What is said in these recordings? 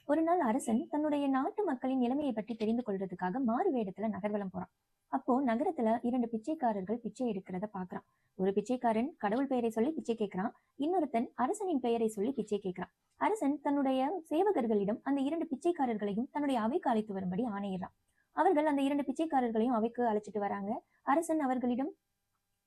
ஒரு நாள் அரசன் தன்னுடைய நாட்டு மக்களின் நிலைமையை பற்றி தெரிந்து கொள்றதுக்காக மாறு வேடத்துல நகர்வலம் போறான். அப்போ நகரத்துல 2 பிச்சைக்காரர்கள் பிச்சை எடுக்கிறத பாக்குறான். ஒரு பிச்சைக்காரன் கடவுள் பெயரை சொல்லி பிச்சை கேட்கிறான். இன்னொருத்தன் அரசனின் பெயரை சொல்லி பிச்சை கேட்கிறான். அரசன் தன்னுடைய சேவகர்களிடம் அந்த 2 பிச்சைக்காரர்களையும் தன்னுடைய அவைக்கு அழைத்து வரும்படி ஆணையிடுறான். அவர்கள் அந்த 2 பிச்சைக்காரர்களையும் அவைக்கு அழைச்சிட்டு வராங்க. அரசன் அவர்களிடம்,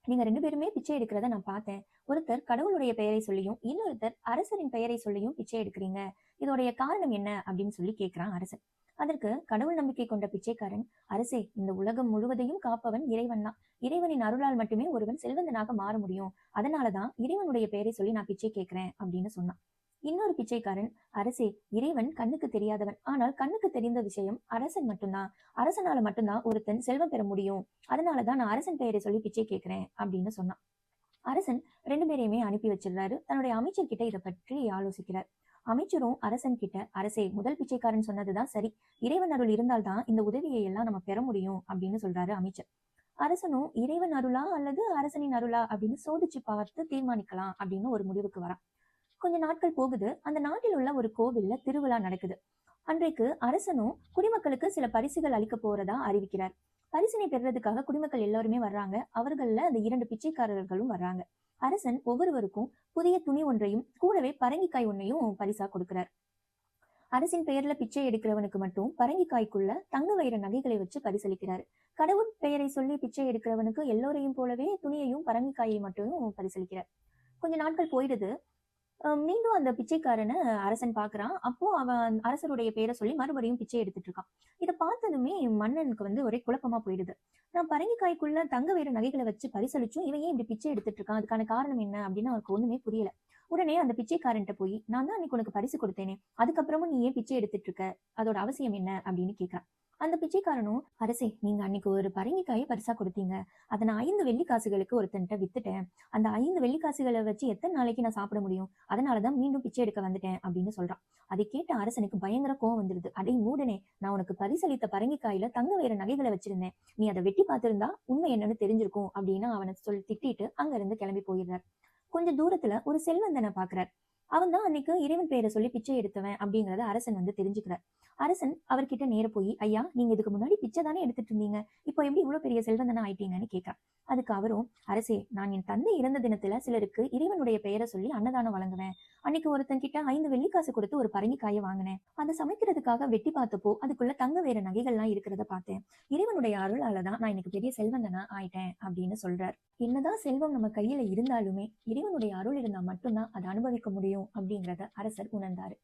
நீங்க 2 பேருமே பிச்சை எடுக்கிறத நான் பார்த்தேன். ஒருத்தர் கடவுளுடைய பெயரை சொல்லியும் இன்னொருத்தர் அரசரின் பெயரை சொல்லியும் பிச்சை எடுக்கிறீங்க. இதோடைய காரணம் என்ன அப்படின்னு சொல்லி கேட்கிறான் அரசன். அதற்கு கடவுள் நம்பிக்கை கொண்ட பிச்சைக்காரன், அரசே, இந்த உலகம் முழுவதையும் காப்பவன் இறைவன் தான். இறைவனின் அருளால் மட்டுமே ஒருவன் செல்வந்தனாக மாற முடியும். அதனாலதான் இறைவனுடைய பெயரை சொல்லி நான் பிச்சை கேட்கிறேன் அப்படின்னு சொன்னான். இன்னொரு பிச்சைக்காரன், அரசே, இறைவன் கண்ணுக்கு தெரியாதவன். ஆனால் கண்ணுக்கு தெரிந்த விஷயம் அரசன் மட்டும்தான். அரசனால மட்டும்தான் ஒருத்தன் செல்வம் பெற முடியும். அதனாலதான் நான் அரசன் பெயரை சொல்லி பிச்சை கேட்கிறேன் அப்படின்னு சொன்னான். அரசன் 2 பேரையுமே அனுப்பி வச்சிடுறாரு. தன்னுடைய அமைச்சர் கிட்ட இதை பற்றி ஆலோசிக்கிறார். அமைச்சரும் அரசன் கிட்ட, அரசே, முதல் பிச்சைக்காரன் சொன்னதுதான் சரி. இறைவன் அருள் இருந்தால்தான் இந்த உதவியை எல்லாம் நம்ம பெற முடியும் அப்படின்னு சொல்றாரு அமைச்சர். அரசனும் இறைவன் அருளா அல்லது அரசனின் அருளா அப்படின்னு சோதிச்சு பார்த்து தீர்மானிக்கலாம் அப்படின்னு ஒரு முடிவுக்கு வரான். கொஞ்ச நாட்கள் போகுது. அந்த நாட்டில் உள்ள ஒரு கோவில்ல திருவிழா நடக்குது. அன்றைக்கு அரசனும் குடிமக்களுக்கு சில பரிசுகள் அளிக்க போறதா அறிவிக்கிறார். பரிசினை பெறுறதுக்காக குடிமக்கள் எல்லாருமே வர்றாங்க. அவர்கள்ல அந்த 2 பிச்சைக்காரர்களும் வர்றாங்க. அரசன் ஒவ்வொருவருக்கும் புதிய துணி ஒன்றையும் கூடவே பரங்கிக்காய் ஒன்னையும் பரிசா கொடுக்கிறார். அரசின் பெயர்ல பிச்சை எடுக்கிறவனுக்கு மட்டும் பரங்கிக்காய்க்குள்ள தங்க வைர நகைகளை வச்சு பரிசளிக்கிறாரு. கடவுள் பெயரை சொல்லி பிச்சை எடுக்கிறவனுக்கு எல்லோரையும் போலவே துணியையும் பரங்கிக்காயை மட்டும் பரிசளிக்கிறார். கொஞ்ச நாட்கள் போயிடுது. மீண்டும் அந்த பிச்சைக்காரனை அரசன் பாக்குறான். அப்போ அவன் அரசருடைய பேரை சொல்லி மறுபடியும் பிச்சை எடுத்துட்டு இருக்கான். இதை பார்த்ததுமே மன்னனுக்கு ஒரே குழப்பமா போயிடுது. நான் பரங்கிக்காய்க்குள்ள தங்க வேற நகைகளை வச்சு பரிசளிச்சும் இவன் ஏன் இப்படி பிச்சை எடுத்துட்டு இருக்கான், அதுக்கான காரணம் என்ன அப்படின்னு அவருக்கு ஒண்ணுமே புரியல. உடனே அந்த பிச்சைக்காரன்ட்ட போய், நான் தான் அன்னைக்கு உனக்கு பரிசு கொடுத்தேனே, அதுக்கப்புறமும் நீ ஏன் பிச்சை எடுத்துட்டு இருக்க, அதோட அவசியம் என்ன அப்படின்னு கேட்கிறான். அந்த பிச்சைக்காரனும், அரசே, நீங்க அன்னைக்கு ஒரு பரங்கிக்காயை பரிசா கொடுத்தீங்க. அதை நான் 5 வெள்ளிக்காசுகளுக்கு ஒருத்தன்ட்ட வித்துட்டேன். அந்த 5 வெள்ளிக்காசுகளை வச்சு எத்தனை நாளைக்கு நான் சாப்பிட முடியும்? அதனாலதான் மீண்டும் பிச்சை எடுக்க வந்துட்டேன் அப்படின்னு சொல்றான். அதை கேட்ட அரசனுக்கு பயங்கர கோவம் வந்துருது. அடே மூடனே, நான் உனக்கு பரிசளித்த பரங்கிக்காயில தங்க வேற நகைகளை வச்சிருந்தேன். நீ அதை வெட்டி பார்த்திருந்தா உண்மை என்னன்னு தெரிஞ்சிருக்கும் அப்படின்னு அவனை திட்டிட்டு அங்க இருந்து கிளம்பி போயிடுறார். கொஞ்சம் தூரத்துல ஒரு செல்வந்தனை பாக்குறார். அவன் தான் அன்னைக்கு இறைவன் பெயரை சொல்லி பிச்சை எடுத்தவன் அப்படிங்கறத அரசன் தெரிஞ்சுக்கிறார். அரசன் அவர்கிட்ட நேர போய், ஐயா, நீங்க இதுக்கு முன்னாடி பிச்சை தானே எடுத்துட்டு இருந்தீங்க, இப்போ எப்படி இவ்வளவு பெரிய செல்வந்தனா ஆயிட்டீங்கன்னு கேட்கிறான். அதுக்கு அவரும், அரசே, நான் என் தந்தை இறந்த தினத்துல சிலருக்கு இறைவனுடைய பெயரை சொல்லி அன்னதானம் வழங்குவேன். அன்னைக்கு ஒருத்தன் கிட்ட 5 வெள்ளிக்காசு கொடுத்து ஒரு பரங்கிக்காயை வாங்கினேன். அதை சமைக்கிறதுக்காக வெட்டி பார்த்தப்போ அதுக்குள்ள தங்க வேற நகைகள்லாம் இருக்கிறத பார்த்தேன். இறைவனுடைய அருளாலதான் நான் இன்னைக்கு பெரிய செல்வந்தனா ஆயிட்டேன் அப்படின்னு சொல்றார். என்னதான் செல்வம் நம்ம கையில இருந்தாலுமே இறைவனுடைய அருள் இருந்தா மட்டும்தான் அதை அனுபவிக்க முடியும் அப்படிங்கிறத அரசர் உணர்ந்தாரு.